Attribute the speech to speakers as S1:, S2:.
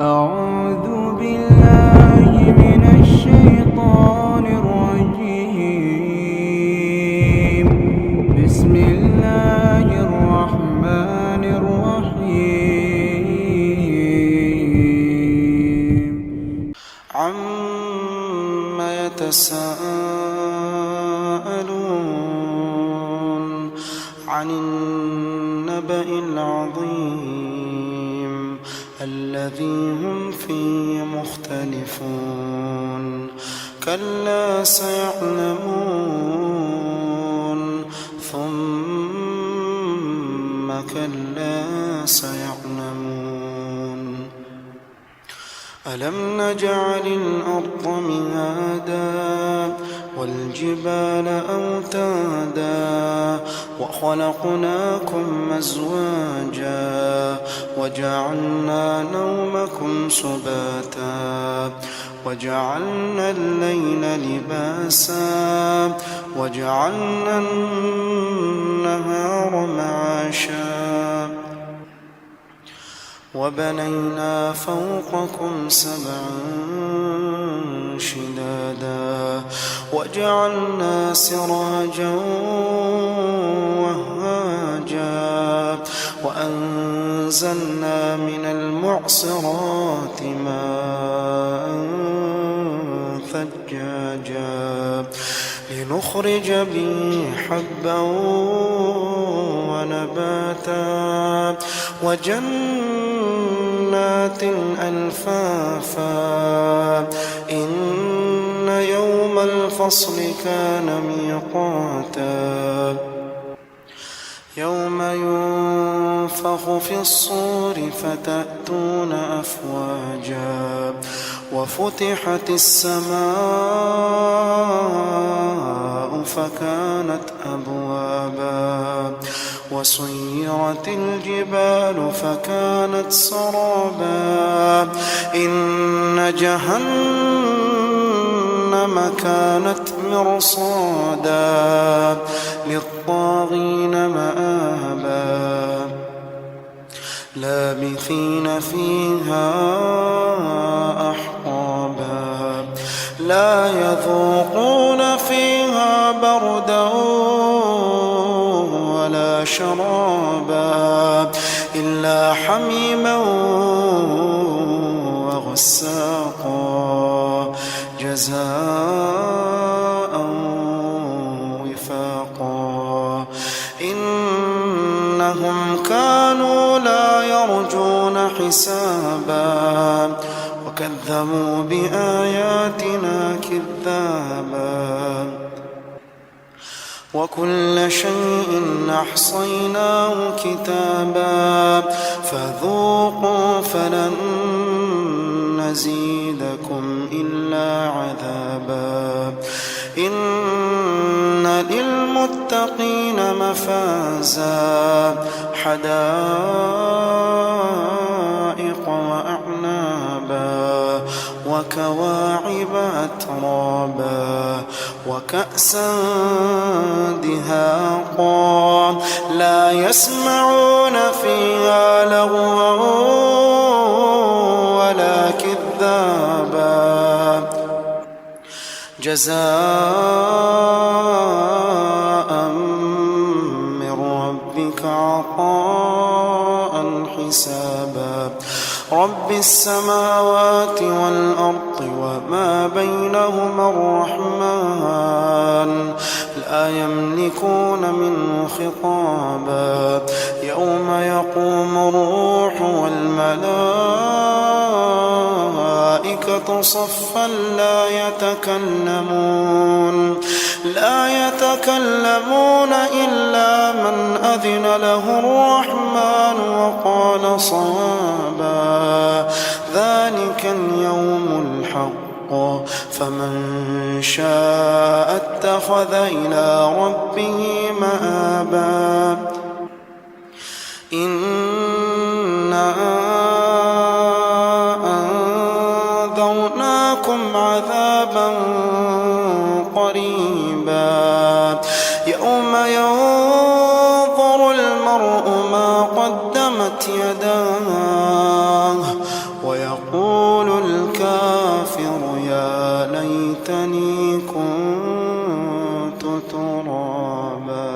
S1: أعوذ بالله من الشيطان الرجيم. بسم الله الرحمن الرحيم. عم يتساءلون عن النبأ العظيم الذي هم فيه مختلفون كلا سيعلمون ثم كلا سيعلمون ألم نجعل الأرض مهادا والجبال أوتادا وخلقناكم أزواجا وجعلنا نومكم سباتا وجعلنا الليل لباسا وجعلنا النهار معاشا وبنينا فوقكم سبعا شدادا وجعلنا سراجا وهاجا وأنزلنا من المعصرات ماء ثجاجا لنخرج به حبا ونباتا وجنات ألفافا إن يوم الفصل كان ميقاتا يوم ينفخ في الصور فتأتون أفواجا وفتحت السماء فكانت أبوابا وسيرت الجبال فكانت سرابا إن جهنم كانت مرصادا للطاغين مآبا لابثين فيها أحقابا لا يذوقون فيها بردا ولا شرابا إلا حميما وغساقا جزاء وفاقا إنهم كانوا لا يرجون حسابا وكذبوا بآياتنا كذابا وكل شيء أحصيناه كتابا فذوقوا فلن نزيدكم إلا عذابا إن للمتقين مفازا حدائق وأعنابا وكواعب أترابا وكأسا دهاقا لا يسمعون فيها لغوا ولا كذابا جزاء من ربك عطاء حسابا رب السماوات والأرض وما بينهما الرحمن لا يملكون منه خطابا يوم يقوم الروح والملائكة صفا لا يتكلمون إلا من أذن له الرحمن وقال صوابا ذلك اليوم الحق فمن شاء اتخذ إلى ربه مآبا إنا أنذرناكم عذابا قريبا يوم ينظر المرء ما قدمت يداه ويقول يقول الكافر يا ليتني كنت ترابا.